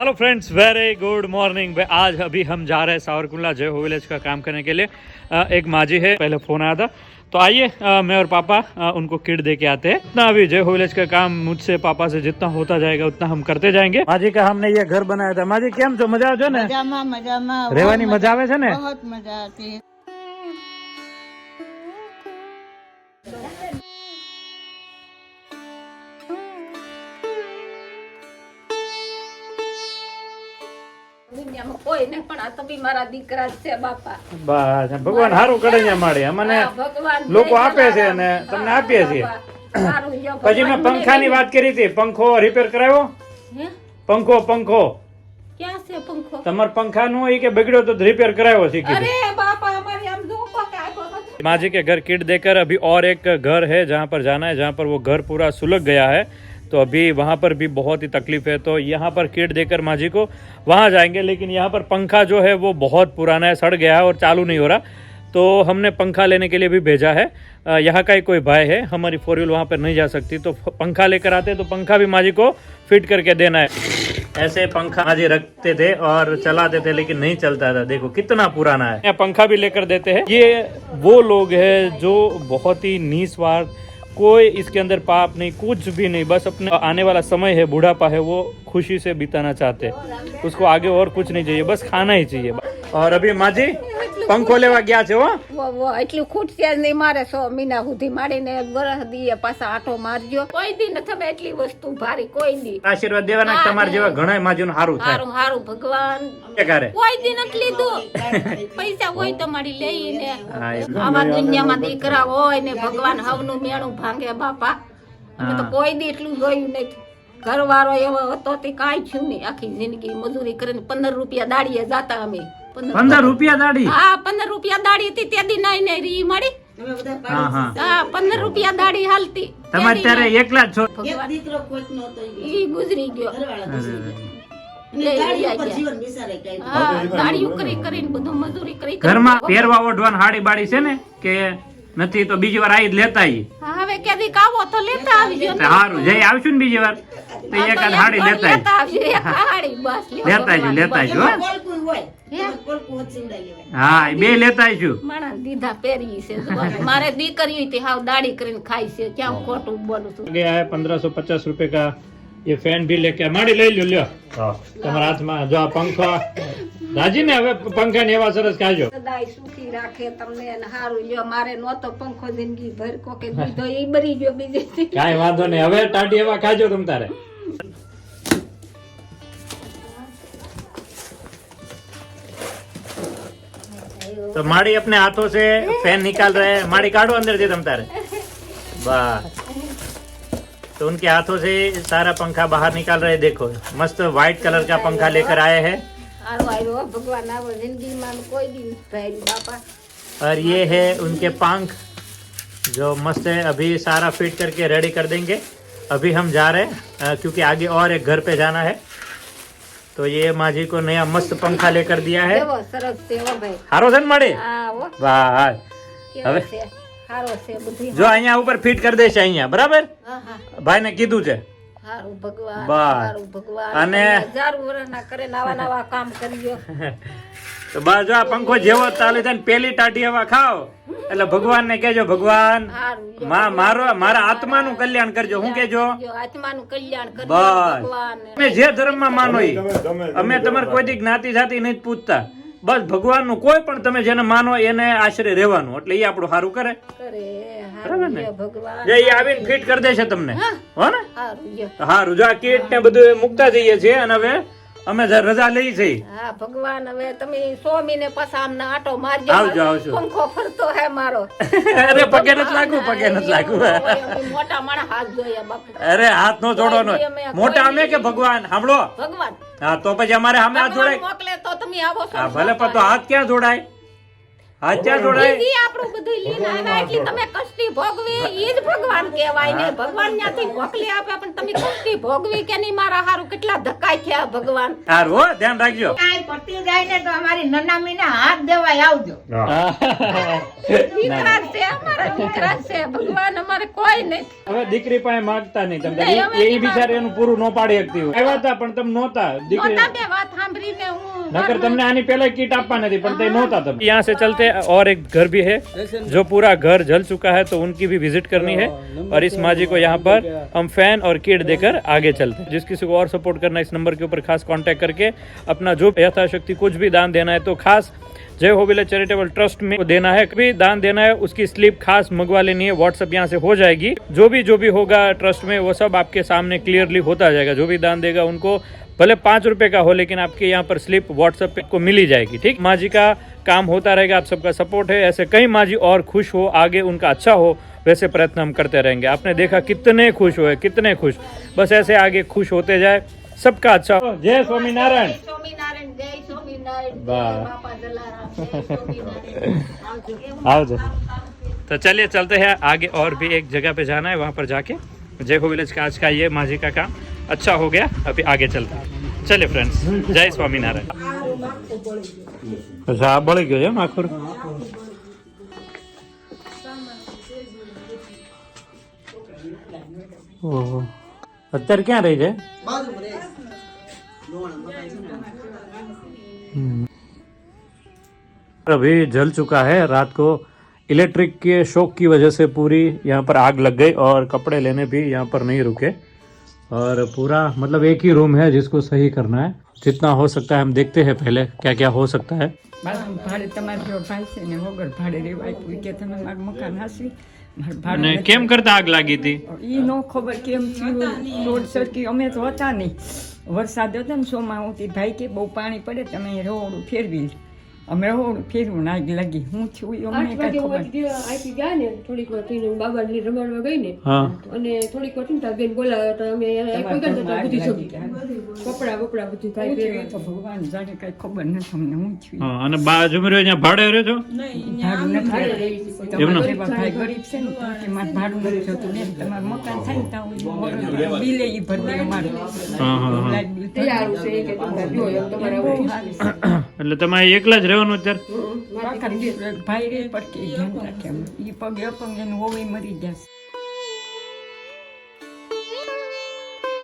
Hello friends, very good morning. आज अभी हम जा रहे हैं सावरकुंडला जय हो विलेज का काम करने के लिए। एक माजी है, पहले फोन आया था, तो आइए मैं और पापा उनको किट दे के आते हैं। इतना अभी जय हो विलेज का काम मुझसे पापा से जितना होता जाएगा उतना हम करते जाएंगे। माजी का हमने ये घर बनाया था। माजी केम छो? मजा आवशे ने? मजाમાં રહેવાની મજા આવે છે ને? बहुत मजा आती है। દુનિયામાં કોઈ નહીં, પણ આ તો બી મારા દીકરા જ છે બાપા. બસ ભગવાન સારું કરે છે અમારે, અમને હા, ભગવાન લોકો જય આપે છે જલારામ. અને તમને આપીએ છીએ। બાપા, સારું છે, પછી મેં ભગવાન પંખાની મને વાત કરી હતી, પંખો રિપેર કરાવ્યો? હે? પંખો ક્યાં છે પંખો? તમારા પંખા નું હોય કે બગડ્યો તો રિपेयर कराया सीखी थी। અરે બાપા, અમારી આમ ધૂપો કે આખો નથી. माँ जी के घर किट देकर अभी और एक घर है जहाँ पर जाना है, जहाँ पर वो घर पूरा सुलग गया है, तो अभी वहाँ पर भी बहुत ही तकलीफ है। तो यहाँ पर किट देकर माँ जी को वहाँ जाएंगे, लेकिन यहाँ पर पंखा जो है वो बहुत पुराना है, सड़ गया है और चालू नहीं हो रहा। तो हमने पंखा लेने के लिए भी भेजा है। यहाँ का ही कोई भाई है, हमारी 4 व्हील वहाँ पर नहीं जा सकती, तो पंखा लेकर आते तो पंखा भी माँ जी को फिट करके देना है। ऐसे पंखा माँ जी रखते थे और चलाते थे, लेकिन नहीं चलता था। देखो कितना पुराना है। यहाँ पंखा भी लेकर देते हैं। ये वो लोग हैं जो बहुत ही निस्वार्थ, कोई इसके अंदर पाप नहीं, कुछ भी नहीं, बस अपने आने वाला समय है, बुढ़ापा है, वो खुशी से बिताना चाहते हैं। उसको आगे और कुछ नहीं चाहिए, बस खाना ही चाहिए। और अभी माँ जी पंखो लेवा गया છે હો। वो એટલું ખૂટશે જ નહીં મારે 100 મહિના સુધી માડીને વરસ દીએ પાછા આટો મારજો। કોઈ દી ન થમે એટલી વસ્તુ ભારી, કોઈ દી। આશીર્વાદ દેવાના કે તમારા જેવા ઘણા માજીનું સારું થાય। હારું હારું ભગવાન કે કરે કોઈ દી નથી લીધું। પૈસા હોય તમારી લઈને હા, એ આવા દુનિયામાં દીકરા હોય ને ભગવાન હવનું મેણું ભાંગે બાપા। અમે તો કોઈ દી એટલું જોયું નથી। ઘરવાળો એવો હતો તે કાંઈ થયું નહીં। આખી જિંદગી મજૂરી કરીને 15 રૂપિયા દાડીએ જાતા અમે। 15 રૂપિયા દાડી? હા, 15 રૂપિયા દાડી હતી તે દી નાઈ ને રી માડી। હા હા, હા, 15 રૂપિયા દાડી હાલતી। તમે અત્યારે એકલા જ છો? ભગવાન દીકરો કોઈ નહોતો, ઈ ગુજરી ગયો। ઘરવાળા ગુજરી ગયા. લઈ ગાડી ગયા ઉપર ગયા। જીવન વિસારે કાંઈ. હા, દાડીઓ કરી કરીને બધું મજૂરી કરી ઘરમાં પહેરવા ઓઢવાન હાડી બાડી છે ને કે નથી? તો બીજી વાર આવી જ લેતા આવીએ। હા, હવે ક્યાંથી આવો તો લેતા આવજો ને। સારું, જઈ આવશું ને બીજી વાર તો હા, એક તો હાડી વાર લેતા લેતા આવજો, એક હાડી બસ લ્યો, લેતા આવજો, ભગવાન લેતા બસ। આવજો, હો। કોલકું હોય હે? કોલકું હોત સીવડાવી લેવાય. હા, એ બે લેતા આવીશું। માણસ દીધા પહેરી છે જોવા। મારે દીકરી હતી હાવ દાડી કરીને ખાય છે, ક્યાં ખોટું બોલું છું। गया है 1550 रुपए का ये फैन भी लेके माड़ी लई लो, લ્યો તમારા હાથમાં। જો આ પંખો રાજી ને, હવે પંખા ને એવા સરસ કાજો। સદાય સુખી રાખે તમને અને હારું લ્યો। મારે નહોતો પંખો જિંદગી ભર કોકે દીધો, ઈ મરી ગયો બીજે। કાઈ વાંધો નહીં, હવે ટાટી એવા ખાજો તમ તારે। तो माड़ी अपने हाथों से फैन निकाल रहे हैं। माड़ी काटो अंदर से तम तारे, बस। तो उनके हाथों से सारा पंखा बाहर निकाल रहे हैं। देखो मस्त व्हाइट कलर का पंखा लेकर आए हैं। હારું આવ્યો ભગવાન, આવો જિંદગીમાં કોઈ દી નથી ભર્યું બાપા। और ये है उनके पंख जो मस्त है। अभी सारा फिट करके रेडी कर देंगे। अभी हम जा रहे हैं क्योंकि आगे और एक घर पे जाना है। तो ये माँ जी को नया मस्त पंखा लेकर दिया है। કેવો સરસ છે હો ભાઈ। हारो છે ને माड़ी? હા હો, वाह। કેવો હવે? છે, હારો છે બધી। જો અહીંયા ઉપર ફિટ કરી દેશે અહીંયા, બરાબર? હા હા, ભાઈ ને કીધું છે। હારું ભગવાન, બસ। હારું ભગવાન, અને- હજારો વર્ષના કરે નવા નવા કામ કર્યો। તો બસ જો આ પંખો જેવો ચાલે છે ને પેલી ટાટી હવા ખાઓ એટલે ભગવાન ને કહેજો, ભગવાન હારું લ્યો, માં મારા આત્માનું કલ્યાણ કરજો। હું કહેજો? જો આત્માનું કલ્યાણ કરજો બસ। ભગવાન। તમે જે ધર્મમાં માનો ઈ, અમે તમારે કોઈ દી જ્ઞાતિ જાતિ નહીં જ પૂછતા। બસ ભગવાનનું કોઈ પણ તમે જેને માનો એને આશરે રહેવાનું, એટલે એ આપણું સારું કરે। કરે બરાબર હારું ને? લ્યો ભગવાન, જે ઈ આવીને ફિટ કરી દેશે તમને, હો ને? હારું લ્યો। સારું, જો આ કીટ ને બધું મૂકતા જઈએ છીએ અને હવે અમે રજા લઈ છીએ। હા ભગવાન, હવે તમે 100 મહિને પાછા આમને આટો મારજો। આવજો, આવજો। પંખો ફરતો હે મારો। અરે પગે નથી લાગવું, પગે નથી લાગવું। અમે મોટા માણસ હાથ જોયા બાપુ। અરે હાથ નો જોડવાનો, મોટા અમે કે ભગવાન? સાંભળો, ભગવાન હા તો પછી અમારે સામે હાથ ભગવાન જોડાય? મોકલે તો તમે આવો છો હા ભલે, પણ તો હાથ ક્યાં જોડાય? હાથ ક્યાં જોડાય? ઈ આપણું બધું લઈને આવ્યા એટલે તમે કષ્ટી ભોગવી ઈ જ ભગવાન કહેવાય ને. ભગવાન ત્યાંથી મોકલી આપે પણ તમે કષ્ટી ભોગવી કે નહીં મારા હારું કેટલા ધક્કા થયા ભગવાન. સારું હો, ધ્યાન રાખજો. કાંઈ પતી જાય ને તો અમારી નનામીના હાથ દેવાય આવજો. દીકરા છે અમારા દીકરા છે ભગવાન અમારે કોઈ નહીં. હવે દીકરી પાસે માંગતા નહીં તમે. નહીં, હવે એ બિચારી એનું પૂરું ન પાડી શકતી હોય. આવ્યા હતા પણ તમે નહોતા. દીકરી નહોતા બે વાત સાંભળીને હું नकर तुमने आनी पहले किट आपा नहीं पण ते नहोता तब। यहाँ से चलते और एक घर भी है जो पूरा घर जल चुका है, तो उनकी भी विजिट करनी है। और इस माँ जी को यहाँ पर हम फैन और किट देकर आगे चलते हैं। जिस किसी को और सपोर्ट करना है इस नंबर के ऊपर खास कांटेक्ट करके अपना जो यथाशक्ति कुछ भी दान देना है तो खास जय हो विलेज चैरिटेबल ट्रस्ट में देना है। कभी दान देना है उसकी स्लिप खास मंगवा लेनी है, व्हाट्सएप यहाँ से हो जाएगी। जो भी होगा ट्रस्ट में वो सब आपके सामने क्लियरली होता जाएगा। जो भी दान देगा उनको भले 5 रुपए का हो लेकिन आपके यहाँ पर स्लिप व्हाट्सएप पे को मिल ही जाएगी। ठीक, माँ जी का काम होता रहेगा, आप सबका सपोर्ट है। ऐसे कई माँ जी और खुश हो, आगे उनका अच्छा हो, वैसे प्रयत्न हम करते रहेंगे। आपने देखा कितने खुश हुए, कितने खुश, बस ऐसे आगे खुश होते जाए, सबका अच्छा हो। जय स्वामीनारायण। સ્વામિનારાયણ જય સ્વામિનારાયણ વાહ। જય બાપા જલારામ જય સ્વામિનારાયણ। आओ तो चलिए चलते हैं आगे। और भी एक जगह पे जाना है, वहाँ पर जाके जय हो विलेज का आज का ये माँ जी का काम अच्छा हो गया। अभी आगे चलते हैं। चलिए फ्रेंड्स, जय स्वामीनारायण। अच्छा आप बड़ी गए आखिर ओह અત્યારે ક્યાં રહી છે? अभी जल चुका है। रात को इलेक्ट्रिक के शॉक की वजह से पूरी यहाँ पर आग लग गई और कपड़े लेने भी यहाँ पर नहीं रुके। और पूरा मतलब एक ही रूम है जिसको सही करना है। जितना हो सकता है हम देखते हैं पहले क्या क्या हो सकता है। ભાડે તમારે જો ભાઈ છે ને વગર ભાડે રેવાય કોઈ કે તમે મારું મકાન હાસવી મારું અને ભાડું કેમ કરતા આગ લાગી હતી? ઈ નો ખબર કેમ થયું રોડ સરકી અમે તો હતા નહીં વરસાદ હતો ને સોમાવતી ભાઈ કે બહુ પાણી પડે તમે રોડ ફેરવી અમે રોડ ફેરવું આગ લાગી હું થયું ઈ અમને કાંઈ ખબર આઈપી ગયા ને થોડીક વાર થઈને બાબા ની રમાડવા ગઈ ને हाँ અને થોડીક વાર થઈને બેન બોલાવ્યા તો અમે તમારા ઘરમાં આગ બધી લાગી સગી કપડા બપડા બધું કાંઈ કાંઈ પહેરવા તો ભગવાન જાણે કાંઈ ખબર નથી અમને હું થયું हाँ અને બાજુ માં રહ્યો અહીંયા ભાડે રહ્યો છો? ભાડું નથી તમારા જેવા ભાઈ ગરીબ છે ને તો કે મારે ભાડું નથી જોતું બેન તમારું મકાન થાય ને ત્યાં બિલે ઈ ભરી દે અમારે હા હા હા લાઈટ બિલ તૈયાર છે કે તમે જો એમ તમારે બહુ સારી છે. એટલે તમારે એકલા જ રહેવાનું અત્યારે? ભાઈ રે પડકે ધ્યાન રાખે ઈ પગે અપંગ એનું હોવી મરી જશે